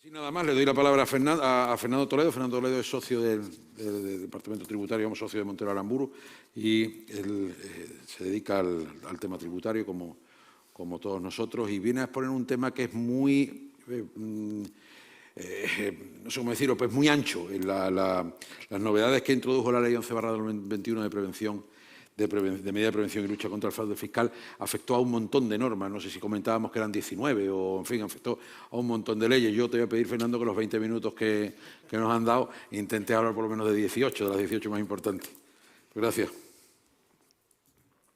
Sí, nada más, le doy la palabra a Fernando Toledo. Fernando Toledo es socio del Departamento Tributario, como socio de Montero Aramburu, y él se dedica al tema tributario como todos nosotros, y viene a exponer un tema que es muy, no sé cómo decirlo, pues muy ancho. Las novedades que introdujo la Ley 11/2021 de prevención, de medida de prevención y lucha contra el fraude fiscal, afectó a un montón de normas. No sé si comentábamos que eran 19 o, en fin, afectó a un montón de leyes. Yo te voy a pedir, Fernando, que los 20 minutos que nos han dado intente hablar por lo menos de 18, de las 18 más importantes. Gracias.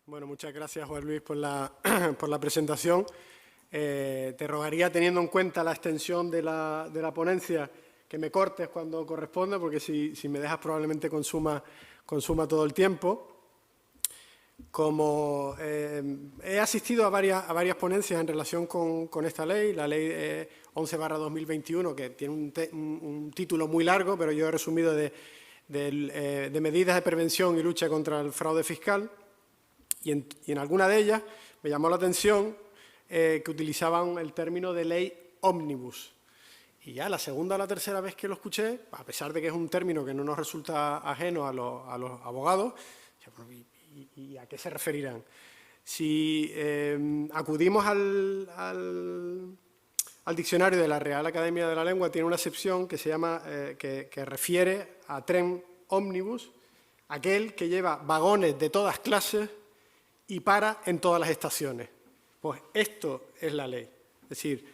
Bueno, muchas gracias, Juan Luis, por la presentación. Te rogaría, teniendo en cuenta la extensión de la ponencia, que me cortes cuando corresponda, porque si me dejas probablemente consuma todo el tiempo. Como he asistido a varias ponencias en relación con esta ley, la ley 11/2021, que tiene un título muy largo, pero yo he resumido de medidas de prevención y lucha contra el fraude fiscal, y en alguna de ellas me llamó la atención que utilizaban el término de ley ómnibus. Y ya la segunda o la tercera vez que lo escuché, a pesar de que es un término que no nos resulta ajeno a los abogados, ¿y a qué se referirán? Si acudimos al diccionario de la Real Academia de la Lengua, tiene una acepción que se llama, que refiere a tren ómnibus, aquel que lleva vagones de todas clases y para en todas las estaciones. Pues esto es la ley. Es decir,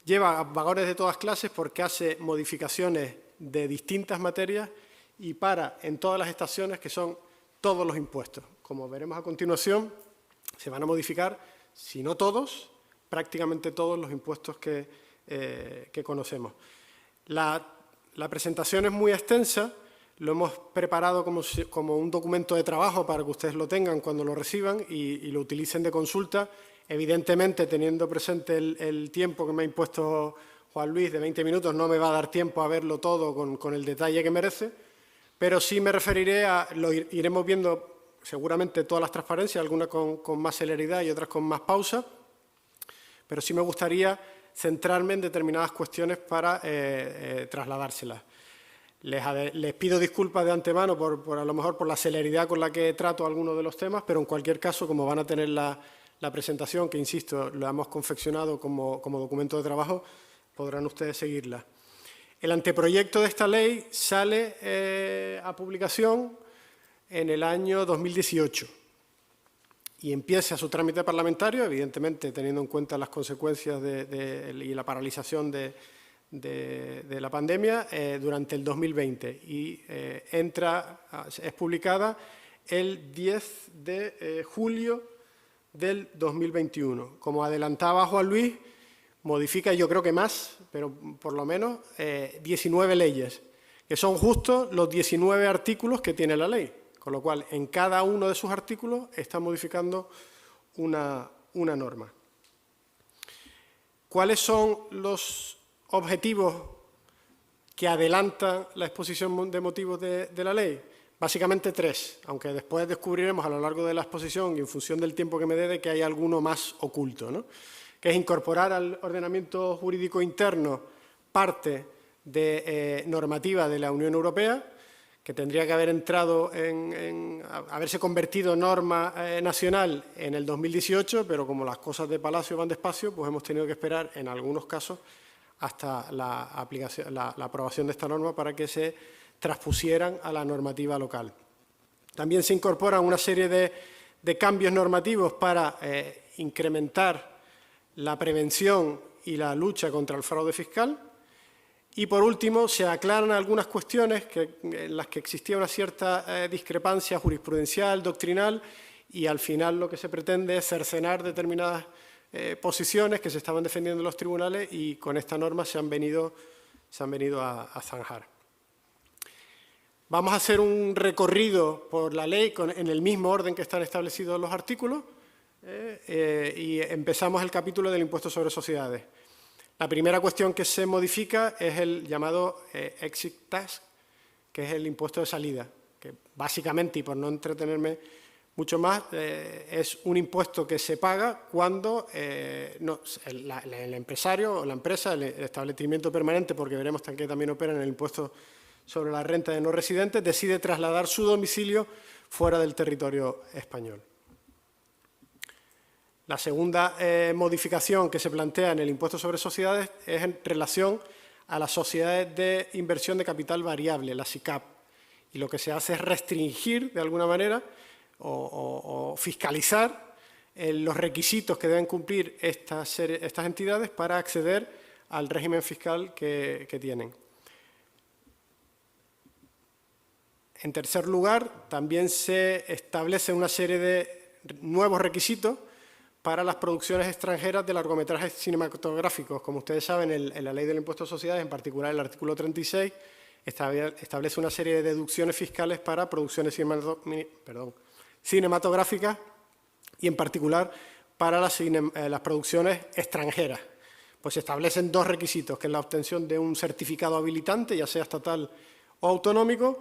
lleva vagones de todas clases porque hace modificaciones de distintas materias y para en todas las estaciones, que son todos los impuestos. Como veremos a continuación, se van a modificar, si no todos, prácticamente todos los impuestos que conocemos. La presentación es muy extensa, lo hemos preparado como un documento de trabajo para que ustedes lo tengan cuando lo reciban y lo utilicen de consulta, evidentemente teniendo presente el tiempo que me ha impuesto Juan Luis de 20 minutos, no me va a dar tiempo a verlo todo con el detalle que merece, pero sí me referiré lo iremos viendo seguramente todas las transparencias, algunas con más celeridad y otras con más pausa, pero sí me gustaría centrarme en determinadas cuestiones para trasladárselas. Les pido disculpas de antemano a lo mejor por la celeridad con la que trato algunos de los temas, pero en cualquier caso, como van a tener la presentación, que insisto, la hemos confeccionado como documento de trabajo, podrán ustedes seguirla. El anteproyecto de esta ley sale a publicación en el año 2018 y empieza su trámite parlamentario, evidentemente teniendo en cuenta las consecuencias y la paralización de la pandemia durante el 2020 y es publicada el 10 de julio del 2021. Como adelantaba Juan Luis, modifica, yo creo que más, pero por lo menos 19 leyes, que son justo los 19 artículos que tiene la ley, con lo cual en cada uno de sus artículos está modificando una norma. ¿Cuáles son los objetivos que adelanta la exposición de motivos de la ley? Básicamente 3, aunque después descubriremos a lo largo de la exposición y en función del tiempo que me dé que hay alguno más oculto, ¿no? Que es incorporar al ordenamiento jurídico interno parte de normativa de la Unión Europea, que tendría que haber entrado haberse convertido en norma nacional en el 2018, pero como las cosas de Palacio van despacio, pues hemos tenido que esperar en algunos casos hasta la aprobación de esta norma para que se transpusieran a la normativa local. También se incorporan una serie de cambios normativos para incrementar la prevención y la lucha contra el fraude fiscal. Y, por último, se aclaran algunas cuestiones en las que existía una cierta discrepancia jurisprudencial, doctrinal, y al final lo que se pretende es cercenar determinadas posiciones que se estaban defendiendo en los tribunales y con esta norma se han venido a zanjar. Vamos a hacer un recorrido por la ley en el mismo orden que están establecidos los artículos y empezamos el capítulo del impuesto sobre sociedades. La primera cuestión que se modifica es el llamado exit tax, que es el impuesto de salida, que básicamente, y por no entretenerme Mucho más, es un impuesto que se paga cuando el empresario o la empresa, el establecimiento permanente, porque veremos que también opera en el impuesto sobre la renta de no residentes, decide trasladar su domicilio fuera del territorio español. La segunda modificación que se plantea en el impuesto sobre sociedades es en relación a las sociedades de inversión de capital variable, las SICAP, y lo que se hace es restringir de alguna manera o fiscalizar los requisitos que deben cumplir estas entidades para acceder al régimen fiscal que tienen. En tercer lugar, también se establece una serie de nuevos requisitos para las producciones extranjeras de largometrajes cinematográficos. Como ustedes saben, en la Ley del Impuesto a Sociedades, en particular el artículo 36, establece una serie de deducciones fiscales para producciones cinematográficas y, en particular, para las producciones extranjeras. Pues se establecen dos requisitos, que es la obtención de un certificado habilitante, ya sea estatal o autonómico,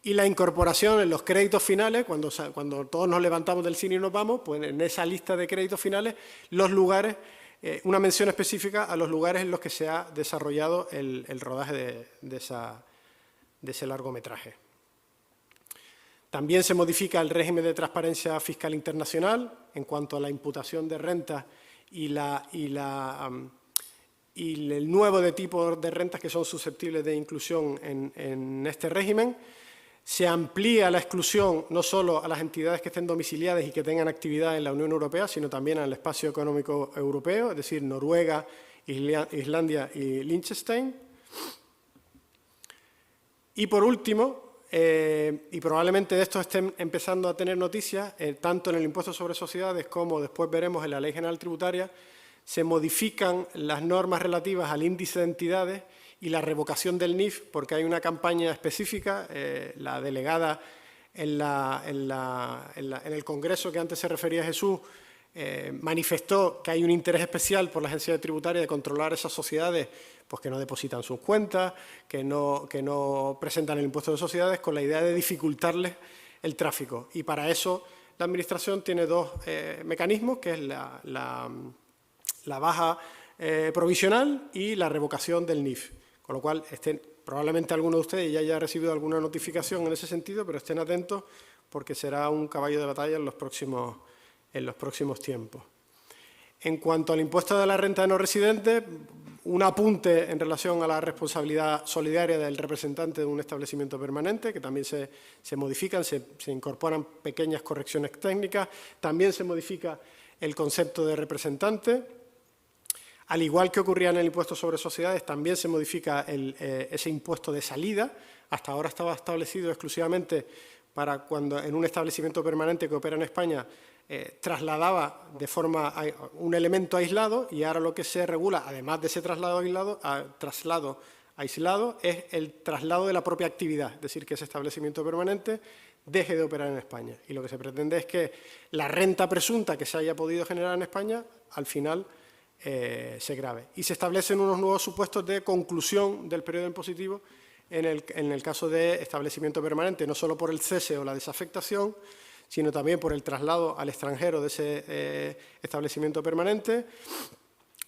y la incorporación en los créditos finales, cuando todos nos levantamos del cine y nos vamos, pues en esa lista de créditos finales, los lugares, una mención específica a los lugares en los que se ha desarrollado el rodaje de ese largometraje. También se modifica el régimen de transparencia fiscal internacional en cuanto a la imputación de rentas y el nuevo de tipo de rentas que son susceptibles de inclusión en este régimen. Se amplía la exclusión no solo a las entidades que estén domiciliadas y que tengan actividad en la Unión Europea, sino también al espacio económico europeo, es decir, Noruega, Islandia y Liechtenstein. Y por último, y probablemente de esto estén empezando a tener noticias, tanto en el impuesto sobre sociedades como después veremos en la Ley General Tributaria, se modifican las normas relativas al índice de entidades y la revocación del NIF, porque hay una campaña específica, la delegada en el Congreso que antes se refería Jesús, manifestó que hay un interés especial por la agencia tributaria de controlar esas sociedades pues que no depositan sus cuentas, que no presentan el impuesto de sociedades, con la idea de dificultarles el tráfico. Y para eso la Administración tiene dos mecanismos, que es la baja provisional y la revocación del NIF. Con lo cual, probablemente alguno de ustedes ya haya recibido alguna notificación en ese sentido, pero estén atentos porque será un caballo de batalla en los próximos tiempos. En cuanto al impuesto de la renta de no residentes, un apunte en relación a la responsabilidad solidaria del representante de un establecimiento permanente, que también se modifican, se incorporan pequeñas correcciones técnicas, también se modifica el concepto de representante. Al igual que ocurría en el impuesto sobre sociedades, también se modifica ese impuesto de salida. Hasta ahora estaba establecido exclusivamente para cuando en un establecimiento permanente que opera en España trasladaba de forma un elemento aislado, y ahora lo que se regula, además de ese traslado aislado, es el traslado de la propia actividad, es decir, que ese establecimiento permanente deje de operar en España. Y lo que se pretende es que la renta presunta que se haya podido generar en España, al final, se grave. Y se establecen unos nuevos supuestos de conclusión del periodo impositivo en el caso de establecimiento permanente, no solo por el cese o la desafectación, sino también por el traslado al extranjero de ese establecimiento permanente,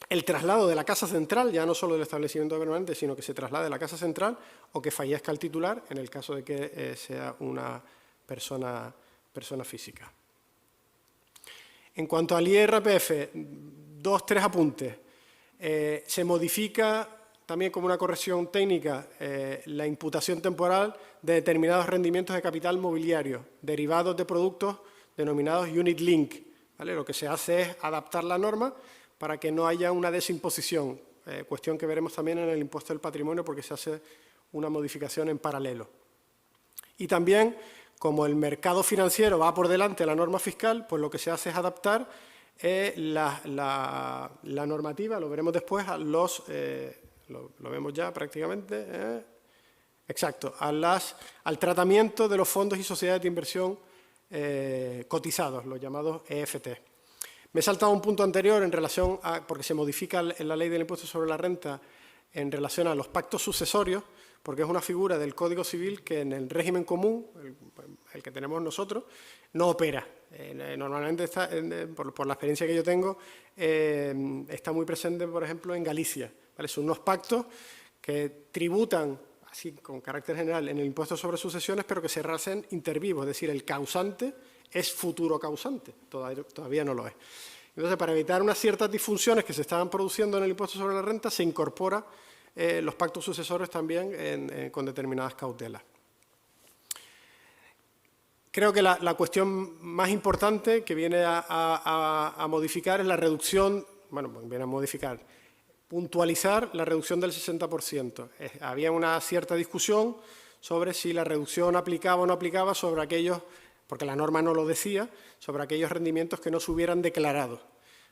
el traslado de la casa central, ya no solo del establecimiento permanente, sino que se traslade la casa central o que fallezca el titular en el caso de que sea una persona física. En cuanto al IRPF, 2-3 apuntes. Se modifica también como una corrección técnica la imputación temporal de determinados rendimientos de capital mobiliario derivados de productos denominados unit link, ¿vale? Lo que se hace es adaptar la norma para que no haya una desimposición, cuestión que veremos también en el impuesto del patrimonio porque se hace una modificación en paralelo. Y también, como el mercado financiero va por delante de la norma fiscal, pues lo que se hace es adaptar la normativa, lo veremos después, a lo vemos ya prácticamente, exacto, al tratamiento de los fondos y sociedades de inversión cotizados, los llamados EFT. Me he saltado un punto anterior en relación a, porque se modifica en la ley del impuesto sobre la renta en relación a los pactos sucesorios, porque es una figura del Código Civil que en el régimen común, el que tenemos nosotros, no opera. Normalmente, por la experiencia que yo tengo, está muy presente, por ejemplo, en Galicia, ¿vale? Son unos pactos que tributan, así con carácter general, en el impuesto sobre sucesiones, pero que se hacen inter vivos, es decir, el causante es futuro causante, todavía no lo es. Entonces, para evitar unas ciertas disfunciones que se estaban produciendo en el impuesto sobre la renta, se incorpora los pactos sucesores también con determinadas cautelas. Creo que la cuestión más importante que viene a modificar es la reducción, viene a modificar, puntualizar la reducción del 60%. Había una cierta discusión sobre si la reducción aplicaba o no aplicaba sobre aquellos, porque la norma no lo decía, sobre aquellos rendimientos que no se hubieran declarado.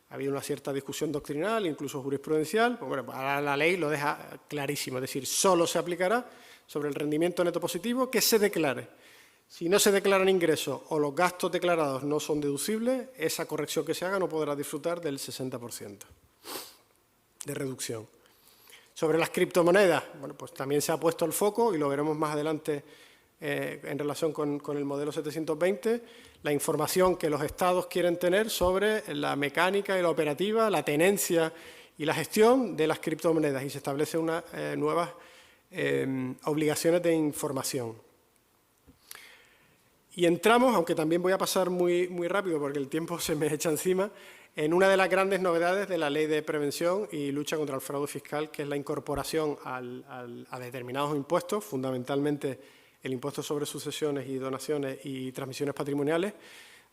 Había una cierta discusión doctrinal, incluso jurisprudencial, pues bueno, ahora la ley lo deja clarísimo, es decir, solo se aplicará sobre el rendimiento neto positivo que se declare. Si no se declaran ingresos o los gastos declarados no son deducibles, esa corrección que se haga no podrá disfrutar del 60% de reducción. Sobre las criptomonedas, bueno, pues también se ha puesto el foco, y lo veremos más adelante en relación con el modelo 720, la información que los estados quieren tener sobre la mecánica y la operativa, la tenencia y la gestión de las criptomonedas, y se establecen unas nuevas obligaciones de información. Y entramos, aunque también voy a pasar muy rápido porque el tiempo se me echa encima, en una de las grandes novedades de la Ley de Prevención y Lucha contra el Fraude Fiscal, que es la incorporación a determinados impuestos, fundamentalmente el impuesto sobre sucesiones y donaciones y transmisiones patrimoniales,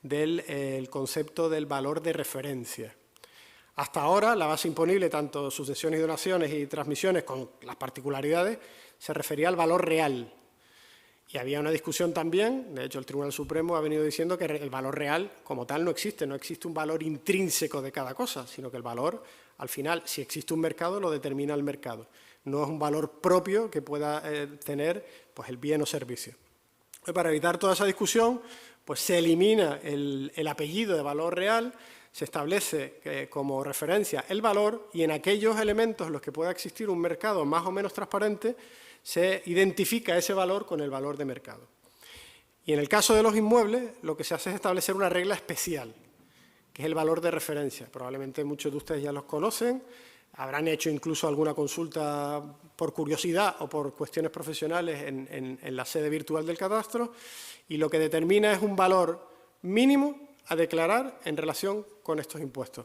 del concepto del valor de referencia. Hasta ahora, la base imponible, tanto sucesiones y donaciones y transmisiones, con las particularidades, se refería al valor real. Y había una discusión también, de hecho el Tribunal Supremo ha venido diciendo que el valor real como tal no existe un valor intrínseco de cada cosa, sino que el valor, al final, si existe un mercado, lo determina el mercado. No es un valor propio que pueda tener pues, el bien o servicio. Y para evitar toda esa discusión, pues se elimina el apellido de valor real, se establece como referencia el valor, y en aquellos elementos en los que pueda existir un mercado más o menos transparente, se identifica ese valor con el valor de mercado. Y en el caso de los inmuebles, lo que se hace es establecer una regla especial, que es el valor de referencia. Probablemente muchos de ustedes ya los conocen, habrán hecho incluso alguna consulta por curiosidad o por cuestiones profesionales en la sede virtual del catastro, y lo que determina es un valor mínimo a declarar en relación con estos impuestos.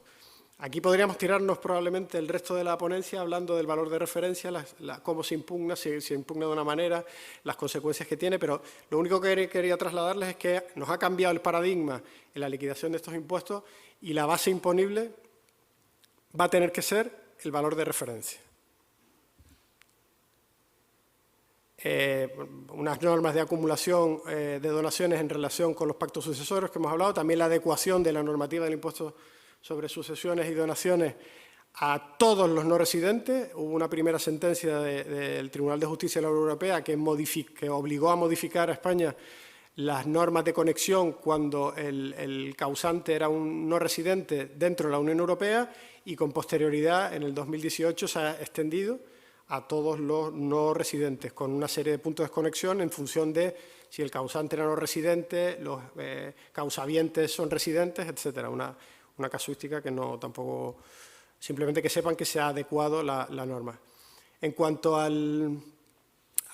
Aquí podríamos tirarnos probablemente el resto de la ponencia hablando del valor de referencia, cómo se impugna, si se impugna de una manera, las consecuencias que tiene, pero lo único que quería trasladarles es que nos ha cambiado el paradigma en la liquidación de estos impuestos, y la base imponible va a tener que ser el valor de referencia. Unas normas de acumulación de donaciones en relación con los pactos sucesorios que hemos hablado, también la adecuación de la normativa del impuesto sobre sucesiones y donaciones a todos los no residentes. Hubo una primera sentencia del Tribunal de Justicia de la Unión Europea que obligó a modificar a España las normas de conexión cuando el causante era un no residente dentro de la Unión Europea, y con posterioridad, en el 2018, se ha extendido a todos los no residentes, con una serie de puntos de conexión en función de si el causante era no residente, los causavientes son residentes, etcétera. Una casuística que no tampoco, simplemente que sepan que se ha adecuado la norma. En cuanto al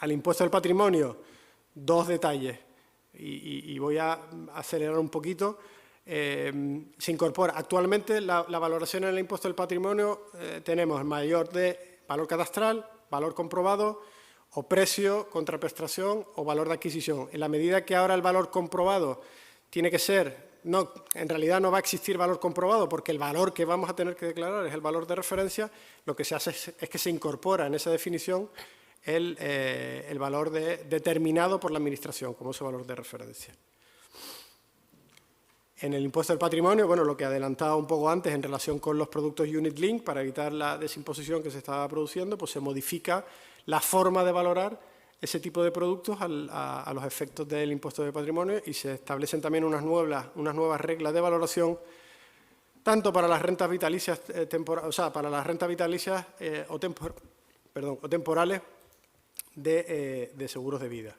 impuesto del patrimonio, dos detalles, y voy a acelerar un poquito. Se incorpora actualmente la valoración en el impuesto del patrimonio, tenemos mayor de valor cadastral, valor comprobado, o precio, contraprestación o valor de adquisición. En la medida que ahora el valor comprobado tiene que ser, no, en realidad no va a existir valor comprobado, porque el valor que vamos a tener que declarar es el valor de referencia, lo que se hace es que se incorpora en esa definición el valor determinado por la Administración como ese valor de referencia. En el impuesto del patrimonio, bueno, lo que adelantaba un poco antes en relación con los productos Unit Link, para evitar la desimposición que se estaba produciendo, pues se modifica la forma de valorar ese tipo de productos a los efectos del impuesto de patrimonio, y se establecen también unas nuevas reglas de valoración, tanto para las rentas vitalicias o temporales de seguros de vida.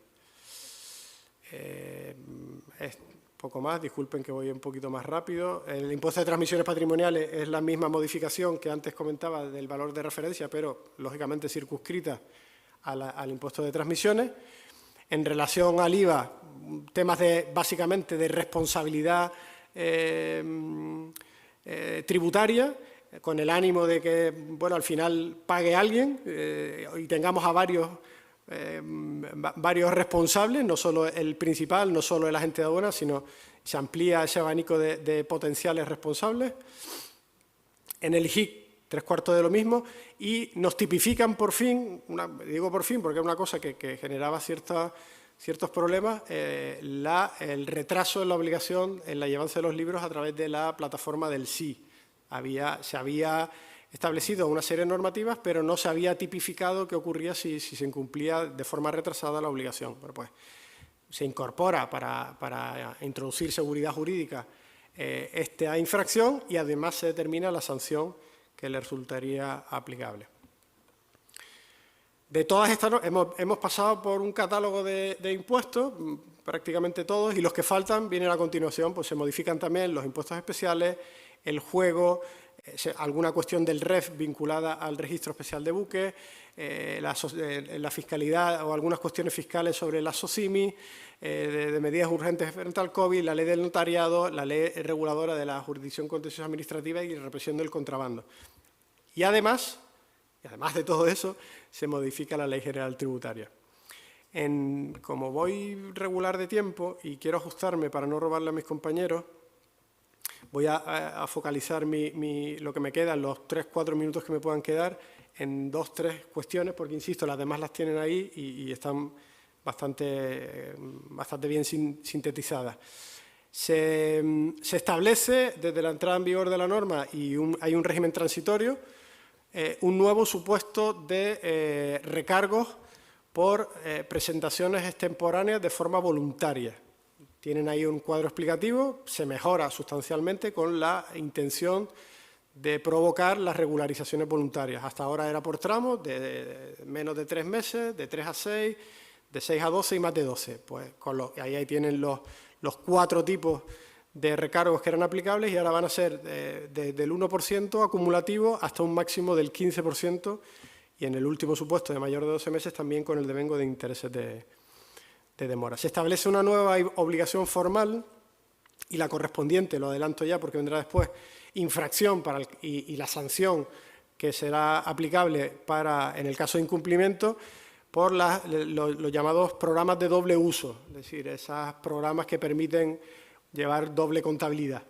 poco más, disculpen que voy un poquito más rápido. El impuesto de transmisiones patrimoniales es la misma modificación que antes comentaba del valor de referencia, pero lógicamente circunscrita al impuesto de transmisiones. En relación al IVA, temas básicamente de responsabilidad tributaria, con el ánimo de que, bueno, al final pague alguien y tengamos a varios responsables, no solo el principal, no solo el agente de aduanas, sino se amplía ese abanico de potenciales responsables. En el IGIC, 3/4 de lo mismo, y nos tipifican por fin, digo por fin porque es una cosa que generaba ciertos problemas, el retraso en la obligación en la llevanza de los libros a través de la plataforma del SI. Se había establecido una serie de normativas, pero no se había tipificado qué ocurría si se incumplía de forma retrasada la obligación. Bueno, pues se incorpora para introducir seguridad jurídica esta infracción y además se determina la sanción que le resultaría aplicable. De todas estas, hemos pasado por un catálogo de impuestos, prácticamente todos, y los que faltan vienen a continuación, pues se modifican también los impuestos especiales, el juego, alguna cuestión del REF vinculada al registro especial de buques, la fiscalidad o algunas cuestiones fiscales sobre la SOCIMI, de medidas urgentes frente al COVID, la ley del notariado, la ley reguladora de la jurisdicción contenciosa administrativa y la represión del contrabando. Y además de todo eso, se modifica la Ley General Tributaria. Como voy regular de tiempo y quiero ajustarme para no robarle a mis compañeros, voy a focalizar lo que me queda, los 3-4 minutos que me puedan quedar, en 2-3 cuestiones, porque, insisto, las demás las tienen ahí y están bastante bien sintetizadas. Se establece, desde la entrada en vigor de la norma, y hay un régimen transitorio, un nuevo supuesto de recargos por presentaciones extemporáneas de forma voluntaria. Tienen ahí un cuadro explicativo, se mejora sustancialmente con la intención de provocar las regularizaciones voluntarias. Hasta ahora era por tramos, de menos de 3 meses, de 3 a 6, de 6 a 12 y más de 12. Pues ahí tienen los 4 tipos de recargos que eran aplicables y ahora van a ser del 1% acumulativo hasta un máximo del 15%, y en el último supuesto de mayor de 12 meses también con el devengo de intereses de demora. Se establece una nueva obligación formal y la correspondiente, lo adelanto ya porque vendrá después, infracción y la sanción que será aplicable en el caso de incumplimiento por los llamados programas de doble uso, es decir, esos programas que permiten llevar doble contabilidad.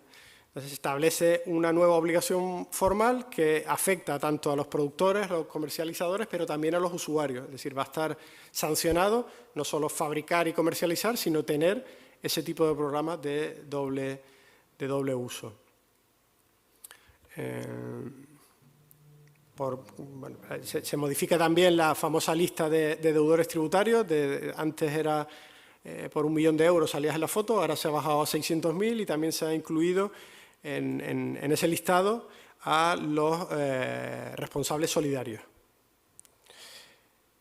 Entonces, se establece una nueva obligación formal que afecta tanto a los productores, a los comercializadores, pero también a los usuarios. Es decir, va a estar sancionado no solo fabricar y comercializar, sino tener ese tipo de programas de doble uso. Se modifica también la famosa lista de deudores tributarios. Antes era por 1 millón de euros salías en la foto, ahora se ha bajado a 600.000 y también se ha incluido en ese listado a los responsables solidarios.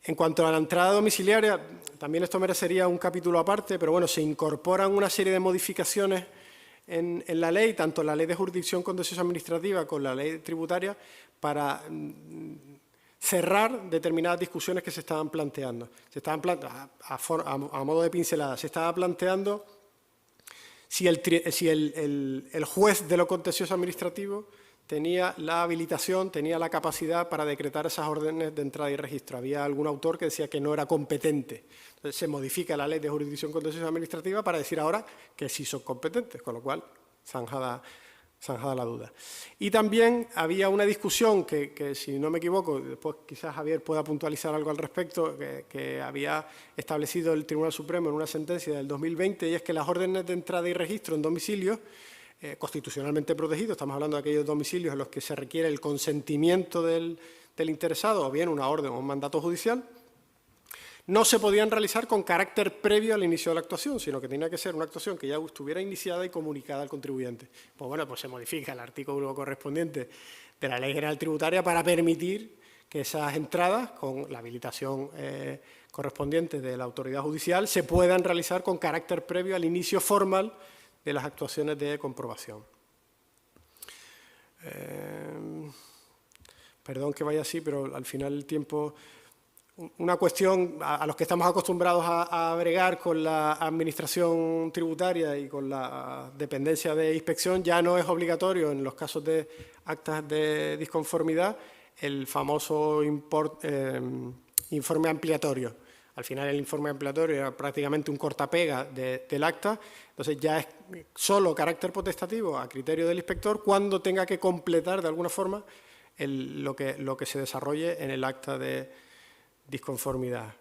En cuanto a la entrada domiciliaria, también esto merecería un capítulo aparte, pero bueno, se incorporan una serie de modificaciones en la ley, tanto en la ley de jurisdicción contenciosa administrativa como la ley tributaria, para cerrar determinadas discusiones que se estaban planteando. A modo de pincelada, se estaba planteando si el juez de lo contencioso administrativo tenía la habilitación, tenía la capacidad para decretar esas órdenes de entrada y registro. Había algún autor que decía que no era competente. Entonces, se modifica la ley de jurisdicción contenciosa administrativa para decir ahora que sí son competentes, con lo cual, zanjada la duda. Y también había una discusión que, si no me equivoco, después quizás Javier pueda puntualizar algo al respecto, que había establecido el Tribunal Supremo en una sentencia del 2020, y es que las órdenes de entrada y registro en domicilios constitucionalmente protegidos, estamos hablando de aquellos domicilios en los que se requiere el consentimiento del interesado o bien una orden o un mandato judicial, no se podían realizar con carácter previo al inicio de la actuación, sino que tenía que ser una actuación que ya estuviera iniciada y comunicada al contribuyente. Pues bueno, pues se modifica el artículo correspondiente de la Ley General Tributaria para permitir que esas entradas, con la habilitación correspondiente de la autoridad judicial, se puedan realizar con carácter previo al inicio formal de las actuaciones de comprobación. Perdón que vaya así, pero al final el tiempo... Una cuestión a los que estamos acostumbrados a bregar con la administración tributaria y con la dependencia de inspección, ya no es obligatorio en los casos de actas de disconformidad el famoso informe ampliatorio. Al final el informe ampliatorio era prácticamente un cortapega del acta, entonces ya es solo carácter potestativo a criterio del inspector cuando tenga que completar de alguna forma lo que se desarrolle en el acta de disconformidad.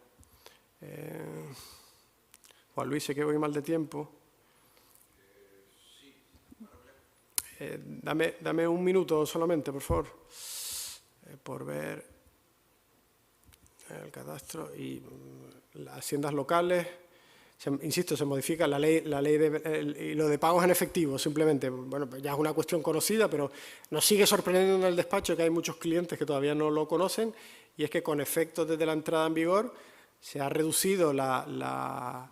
Juan Luis, sé que voy mal de tiempo. Dame un minuto solamente, por favor, por ver el cadastro y las haciendas locales. Insisto, se modifica la ley y lo de pagos en efectivo, simplemente. Bueno, ya es una cuestión conocida, pero nos sigue sorprendiendo en el despacho que hay muchos clientes que todavía no lo conocen, y es que con efectos desde la entrada en vigor se ha reducido la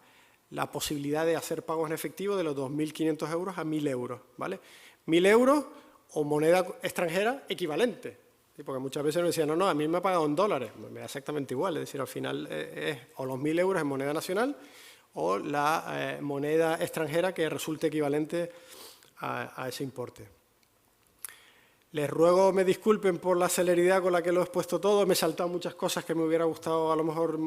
posibilidad de hacer pagos en efectivo de los 2.500 euros a 1.000 euros, ¿vale? 1.000 euros o moneda extranjera equivalente, ¿sí? Porque muchas veces nos decían, no, a mí me ha pagado en dólares, me da exactamente igual, es decir, al final es o los 1.000 euros en moneda nacional o la moneda extranjera que resulte equivalente a ese importe. Les ruego me disculpen por la celeridad con la que lo he expuesto todo, me he saltado muchas cosas que me hubiera gustado a lo mejor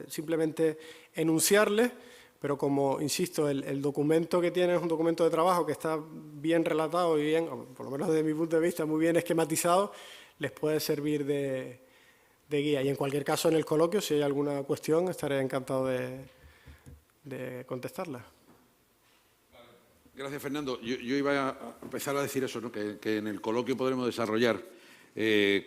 simplemente enunciarles, pero como, insisto, el documento que tiene es un documento de trabajo que está bien relatado y bien, por lo menos desde mi punto de vista, muy bien esquematizado, les puede servir de guía. Y en cualquier caso, en el coloquio, si hay alguna cuestión, estaré encantado de contestarla. Gracias, Fernando. Yo iba a empezar a decir eso, ¿no? Que en el coloquio podremos desarrollar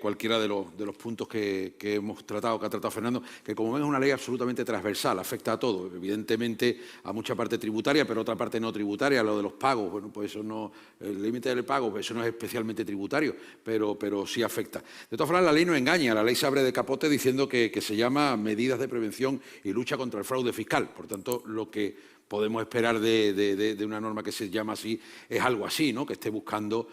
cualquiera de los puntos que hemos tratado, que ha tratado Fernando, que como ven es una ley absolutamente transversal, afecta a todo, evidentemente a mucha parte tributaria, pero otra parte no tributaria, lo de los pagos, bueno, pues eso no, el límite del pago, pues eso no es especialmente tributario, pero sí afecta. De todas formas, la ley no engaña, la ley se abre de capote diciendo que se llama medidas de prevención y lucha contra el fraude fiscal, por tanto, lo que podemos esperar de una norma que se llama así, es algo así, ¿no? Que esté buscando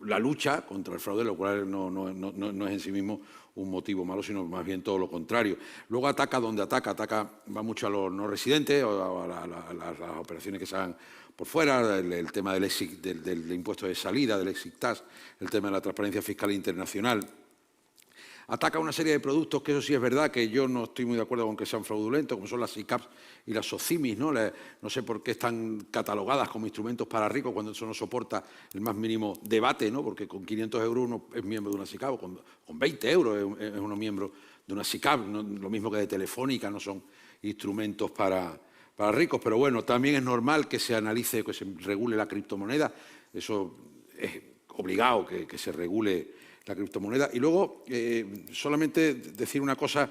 la lucha contra el fraude, lo cual no es en sí mismo un motivo malo, sino más bien todo lo contrario. Luego ataca donde ataca, va mucho a los no residentes, o a las operaciones que se hagan por fuera, el tema del impuesto de salida, del exit tax, el tema de la transparencia fiscal internacional. Ataca una serie de productos que eso sí es verdad que yo no estoy muy de acuerdo con que sean fraudulentos, como son las SICAPs y las SOCIMIs, ¿no? No sé por qué están catalogadas como instrumentos para ricos cuando eso no soporta el más mínimo debate, ¿no? Porque con 500 euros uno es miembro de una SICAP, o con 20 euros es uno miembro de una SICAP, ¿no? Lo mismo que de Telefónica, no son instrumentos para ricos, pero bueno, también es normal que se analice, que se regule la criptomoneda, eso es obligado que se regule la criptomoneda. Y luego, solamente decir una cosa,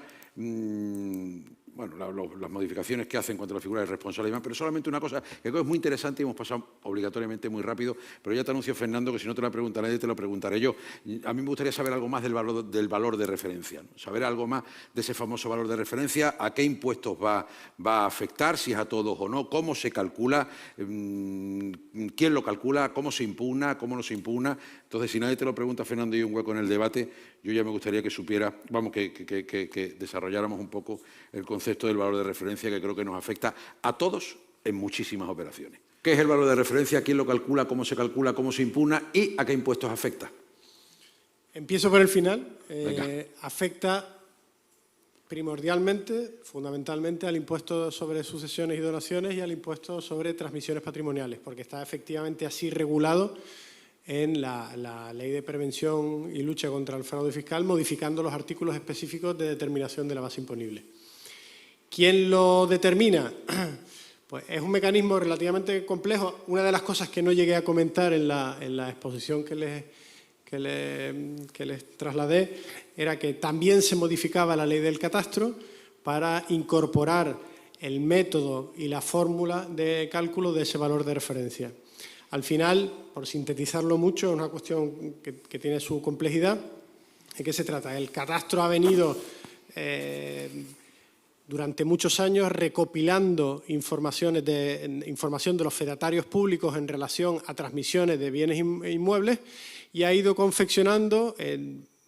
bueno, las modificaciones que hacen en cuanto a la figura del responsable y demás, pero solamente una cosa que creo que es muy interesante y hemos pasado obligatoriamente muy rápido, pero ya te anuncio, Fernando, que si no te lo pregunta nadie, te lo preguntaré yo. A mí me gustaría saber algo más del valor de referencia, ¿no? Saber algo más de ese famoso valor de referencia, a qué impuestos va a afectar, si es a todos o no, cómo se calcula, quién lo calcula, cómo se impugna, cómo no se impugna. Entonces, si nadie te lo pregunta, Fernando, y hay un hueco en el debate, yo ya me gustaría que supiera, vamos, que desarrolláramos un poco el concepto del valor de referencia, que creo que nos afecta a todos en muchísimas operaciones. ¿Qué es el valor de referencia? ¿Quién lo calcula? ¿Cómo se calcula? ¿Cómo se impugna? ¿Y a qué impuestos afecta? Empiezo por el final. Afecta primordialmente, fundamentalmente, al impuesto sobre sucesiones y donaciones y al impuesto sobre transmisiones patrimoniales, porque está efectivamente así regulado en la Ley de Prevención y Lucha contra el Fraude Fiscal, modificando los artículos específicos de determinación de la base imponible. ¿Quién lo determina? Pues es un mecanismo relativamente complejo. Una de las cosas que no llegué a comentar en la exposición que les trasladé era que también se modificaba la Ley del Catastro para incorporar el método y la fórmula de cálculo de ese valor de referencia. Al final, por sintetizarlo mucho, es una cuestión que tiene su complejidad. ¿De qué se trata? El catastro ha venido durante muchos años recopilando información de los fedatarios públicos en relación a transmisiones de bienes inmuebles y ha ido confeccionando,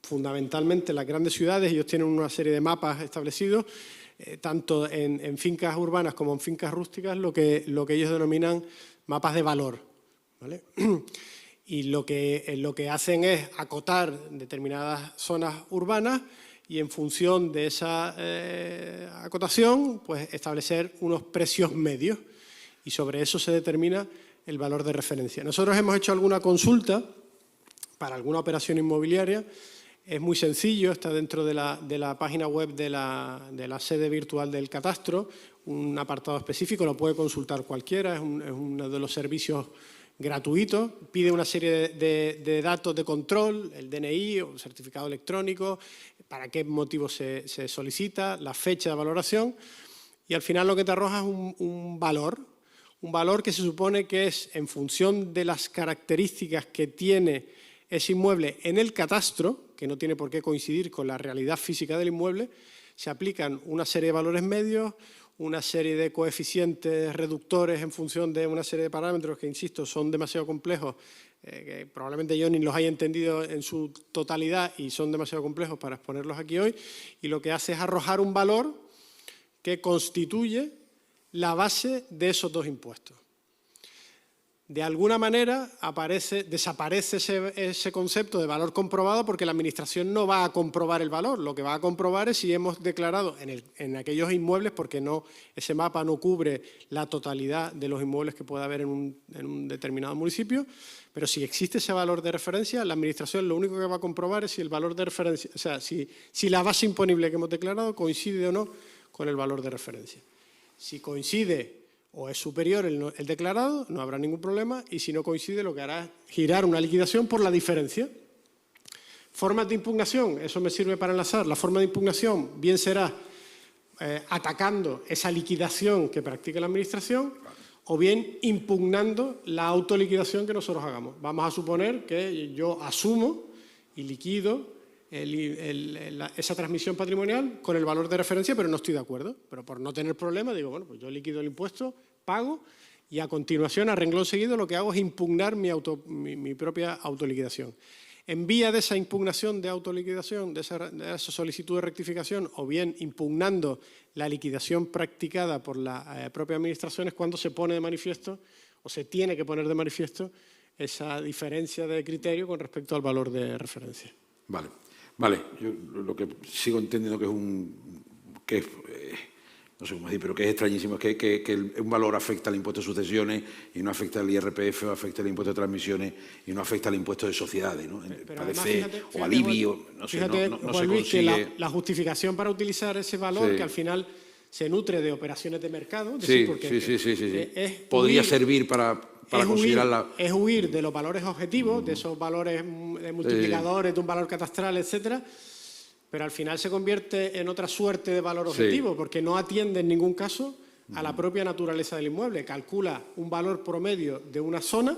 fundamentalmente en las grandes ciudades, ellos tienen una serie de mapas establecidos, tanto en fincas urbanas como en fincas rústicas, lo que ellos denominan mapas de valor, ¿vale? Y lo que hacen es acotar determinadas zonas urbanas y en función de esa acotación, pues establecer unos precios medios y sobre eso se determina el valor de referencia. Nosotros hemos hecho alguna consulta para alguna operación inmobiliaria. Es muy sencillo, está dentro de la página web de la sede virtual del catastro, un apartado específico, lo puede consultar cualquiera, es uno de los servicios gratuitos, pide una serie de datos de control, el DNI o el certificado electrónico, para qué motivo se solicita, la fecha de valoración y al final lo que te arroja es un valor que se supone que es en función de las características que tiene ese inmueble en el catastro, que no tiene por qué coincidir con la realidad física del inmueble, se aplican una serie de valores medios, una serie de coeficientes reductores en función de una serie de parámetros que, insisto, son demasiado complejos, que probablemente yo ni los haya entendido en su totalidad y son demasiado complejos para exponerlos aquí hoy, y lo que hace es arrojar un valor que constituye la base de esos dos impuestos. De alguna manera desaparece ese concepto de valor comprobado porque la Administración no va a comprobar el valor. Lo que va a comprobar es si hemos declarado en aquellos inmuebles, porque ese mapa no cubre la totalidad de los inmuebles que pueda haber en un determinado municipio, pero si existe ese valor de referencia, la Administración lo único que va a comprobar es si el valor de referencia, o sea, si la base imponible que hemos declarado coincide o no con el valor de referencia. Si coincide o es superior el declarado, no habrá ningún problema, y si no coincide, lo que hará es girar una liquidación por la diferencia. Formas de impugnación, eso me sirve para enlazar. La forma de impugnación bien será atacando esa liquidación que practica la Administración o bien impugnando la autoliquidación que nosotros hagamos. Vamos a suponer que yo asumo y liquido esa transmisión patrimonial con el valor de referencia, pero no estoy de acuerdo. Pero por no tener problema, digo, bueno, pues yo liquido el impuesto, pago y a continuación, a renglón seguido, lo que hago es impugnar mi propia autoliquidación. En vía de esa impugnación de autoliquidación, de esa solicitud de rectificación, o bien impugnando la liquidación practicada por la propia Administración, es cuando se pone de manifiesto, o se tiene que poner de manifiesto, esa diferencia de criterio con respecto al valor de referencia. Vale, yo lo que sigo entendiendo que es no sé cómo decir, pero que es extrañísimo, es que un valor afecta al impuesto de sucesiones y no afecta al IRPF, o afecta al impuesto de transmisiones y no afecta al impuesto de sociedades, ¿no? Parece, fíjate, o alivio, no sé, no se consigue. La justificación para utilizar ese valor, que al final se nutre de operaciones de mercado, sí. Podría servir para considerarla. Es huir de los valores objetivos, de esos valores de multiplicadores, de un valor catastral, etcétera, pero al final se convierte en otra suerte de valor objetivo, porque no atiende en ningún caso a la propia naturaleza del inmueble. Calcula un valor promedio de una zona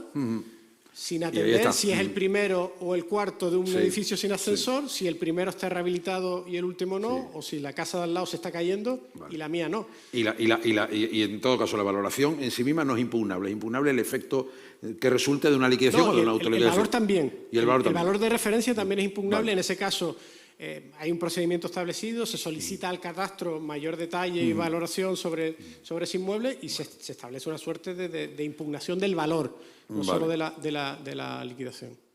sin atender si es el primero o el cuarto de un edificio sin ascensor, si el primero está rehabilitado y el último no, o si la casa de al lado se está cayendo y la mía no. Y en todo caso la valoración en sí misma no es impugnable. Es impugnable el efecto que resulte de una liquidación o de una autoliquidación. El valor también. Y el valor de referencia también es impugnable. En ese caso hay un procedimiento establecido, se solicita al catastro mayor detalle y valoración sobre ese inmueble y se establece una suerte de impugnación del valor, no solo de la liquidación.